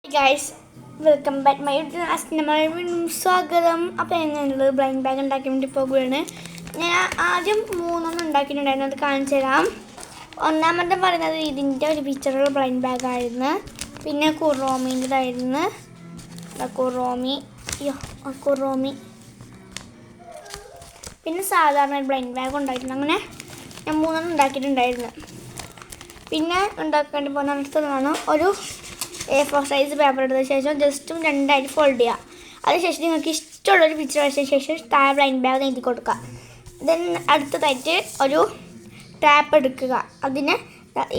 Hey guys, welcome back my വീണ്ടും സ്വാഗതം. അപ്പോൾ ഞാനുള്ളത് ബ്ലൈൻഡ് ബാഗ് ഉണ്ടാക്കാൻ വേണ്ടി പോകുകയാണ്. ഞാൻ ആദ്യം 3 ഉണ്ടാക്കിയിട്ടുണ്ടായിരുന്നു, അത് കാണിച്ചു തരാം. ഒന്നാമത്തെ പറയുന്നത് ഇതിൻ്റെ ഒരു പിക്ചറുള്ള ബ്ലൈൻഡ് ബാഗായിരുന്നു. പിന്നെ കുറോമിൻ്റെതായിരുന്നു. കുറോമി പിന്നെ സാധാരണ ഒരു ബ്ലൈൻഡ് ബാഗ് ഉണ്ടായിട്ടുണ്ട്. അങ്ങനെ ഞാൻ 3 ഉണ്ടാക്കിയിട്ടുണ്ടായിരുന്നു. പിന്നെ ഉണ്ടാക്കേണ്ടി പോകുന്ന അടുത്തതാണ് ഒരു A4 സൈസ് പേപ്പർ എടുത്ത ശേഷം ജസ്റ്റും 2 ഫോൾഡ് ചെയ്യുക. അതിനുശേഷം നിങ്ങൾക്ക് ഇഷ്ടമുള്ളൊരു പിക്ചർ വരച്ചതിന് ശേഷം താഴെ ബ്ലൈൻഡ് ബാഗ് എഴുതി കൊടുക്കുക. ദെൻ അടുത്തതായിട്ട് ഒരു ടാപ്പ് എടുക്കുക. അതിന്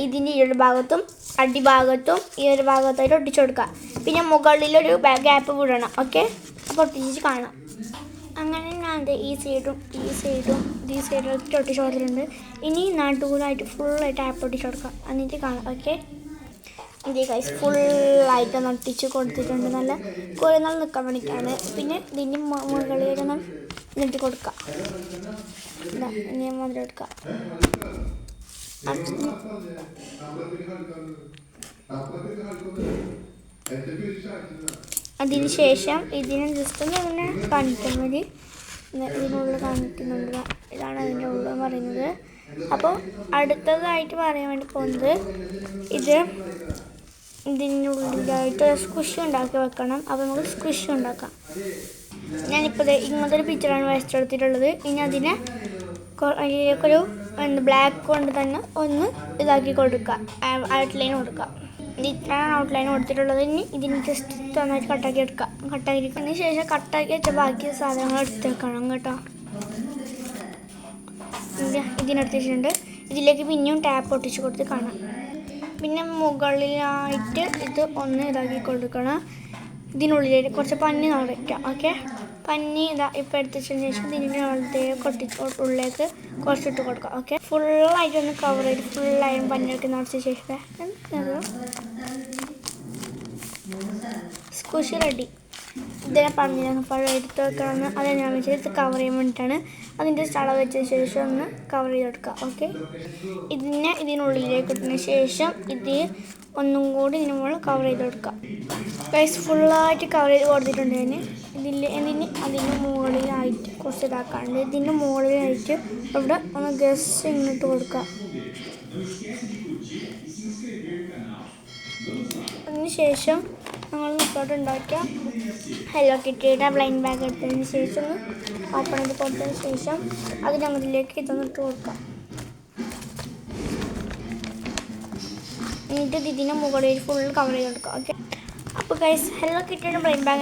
ഇതിൻ്റെ ഈ ഒരു ഭാഗത്തും അടിഭാഗത്തും ഈ ഒരു ഭാഗത്തായിട്ട് ഒട്ടിച്ചു കൊടുക്കുക. പിന്നെ മുകളിലൊരു ഗ്യാപ്പ് വിടണം. ഓക്കെ, അപ്പോൾ ഒട്ടിച്ച് കാണാം. അങ്ങനെ ഞാൻ ഈ സൈഡും ഒട്ടിച്ച് കൊടുത്തിട്ടുണ്ട്. ഇനി നടുവിലായിട്ട് ഫുള്ളായിട്ട് ടാപ്പ് ഒട്ടിച്ച് കൊടുക്കുക. എന്നിട്ട് കാണാം. ഓക്കെ, ഇതേ ഗൈസ് ഫുള്ളായിട്ട് ഒട്ടിച്ച് കൊടുത്തിട്ടുണ്ട്. നല്ല കുറേ നാൾ നിൽക്കാൻ വേണ്ടിയിട്ടാണ്. പിന്നെ ഇതിൻ്റെ മുകളിലേക്ക് നാം നീട്ടി കൊടുക്കുക. ഇനി മധുരം എടുക്കുക. അതിന് ശേഷം ഇതിനെ ജസ്റ്റ് ഒന്ന് കാണിക്കാൻ വേണ്ടി ഇതിനുള്ളിൽ കാണിക്കുന്നുണ്ട്. ഇതാണ് അതിൻ്റെ ഉള്ളിൽ പറയുന്നത്. അപ്പോൾ അടുത്തതായിട്ട് പറയാൻ വേണ്ടി പോകുന്നത് ഇതിൻ്റെ ഉള്ളിലായിട്ട് സ്ക്വിഷ് ഉണ്ടാക്കി വെക്കണം. അപ്പോൾ നമുക്ക് സ്ക്വിഷ് ഉണ്ടാക്കാം. ഞാനിപ്പോൾ ഇങ്ങനത്തെ ഒരു പിക്ചറാണ് വരച്ചെടുത്തിട്ടുള്ളത്. ഇനി അതിനെ അതിലേക്കൊരു ബ്ലാക്ക് കൊണ്ട് തന്നെ ഒന്ന് ഇതാക്കി കൊടുക്കുക, ഔട്ട്ലൈൻ കൊടുക്കുക. ഇത് ഇത്രയാണ് ഔട്ട്ലൈൻ കൊടുത്തിട്ടുള്ളത്. ഇനി ഇതിന് ജസ്റ്റ് നന്നായിട്ട് കട്ടാക്കി എടുക്കുക. കട്ടാക്കിയതിന് ശേഷം കട്ടാക്കി വെച്ച ബാക്കി സാധനങ്ങൾ എടുത്ത് വെക്കണം കേട്ടോ. ഇതിനെടുത്ത് വെച്ചിട്ടുണ്ട്. ഇതിലേക്ക് പിന്നെയും ടാപ്പ് ഒട്ടിച്ച് കൊടുത്ത് കാണാം. പിന്നെ മുകളിലായിട്ട് ഇത് ഒന്ന് ഇതാക്കി കൊടുക്കണം. ഇതിനുള്ളിലേക്ക് കുറച്ച് പഞ്ഞി നിറയ്ക്കാം. ഓക്കെ, പഞ്ഞി ഇപ്പോൾ എടുത്തതിന് ശേഷം ഇതിൻ്റെ ഉള്ളിലേക്ക് കുറച്ചിട്ട് കൊടുക്കാം. ഓക്കെ, ഫുള്ളായിട്ട് ഒന്ന് കവർ ചെയ്ത് ഫുള്ളായും പഞ്ഞിയൊക്കെ നിറച്ച ശേഷം സ്ക്വിഷ് റെഡി. ഇതിനെ പറഞ്ഞിരുന്നു പഴം എടുത്ത് വെക്കണമെന്ന്. അത് ഞാൻ വെച്ചാൽ ഇത് കവർ ചെയ്യാൻ വേണ്ടിയിട്ടാണ്. അതിൻ്റെ സ്ഥലം വെച്ചതിന് ശേഷം ഒന്ന് കവർ ചെയ്തെടുക്കുക. ഓക്കെ, ഇതിനുള്ളിലേക്ക് ഇട്ടതിന് ശേഷം ഇത് ഒന്നും കൂടി ഇതിന് മുകളിൽ കവർ ചെയ്ത് കൊടുക്കുക. ഗൈസ് ഫുള്ളായിട്ട് കവർ ചെയ്ത് കൊടുത്തിട്ടുണ്ട്. അതിൻ്റെ മുകളിലായിട്ട് കുറച്ച് ഇതാക്കാണ്ട് ഇതിൻ്റെ മുകളിലായിട്ട് ഇവിടെ ഒന്ന് ഗസ്റ്റ് ഇങ്ങോട്ട് കൊടുക്കുക. അതിന് ശേഷം ഞങ്ങൾ മുത്തോട്ട് ഉണ്ടാക്കിയ ഹലോ കിറ്റിയുടെ ബ്ലൈൻഡ് ബാഗ് എടുത്തതിന് ശേഷം ഓപ്പൺ ചെയ്ത് കൊടുത്തതിന് ശേഷം അത് ഞങ്ങളിലേക്ക് ഇതൊന്ന് ഇട്ട് കൊടുക്കാം. എന്നിട്ട് ഇതിൻ്റെ മുകളിൽ ഫുൾ കവർ ചെയ്ത് കൊടുക്കാം. ഓക്കെ, അപ്പോൾ ഗൈസ് ഹലോ കിറ്റിയുടെ ബ്ലൈൻഡ് ബാഗ്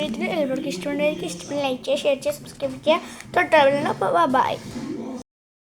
വീട്ടിൽ എല്ലാവർക്കും ഇഷ്ടമുണ്ടായിരിക്കും. ഇഷ്ടപ്പെട്ട് ലൈക്ക് ചെയ്യുക, ഷെയർ ചെയ്യുക, സബ്സ്ക്രൈബ് ചെയ്യുക. തൊട്ടവിടെ. അപ്പോൾ ബൈ.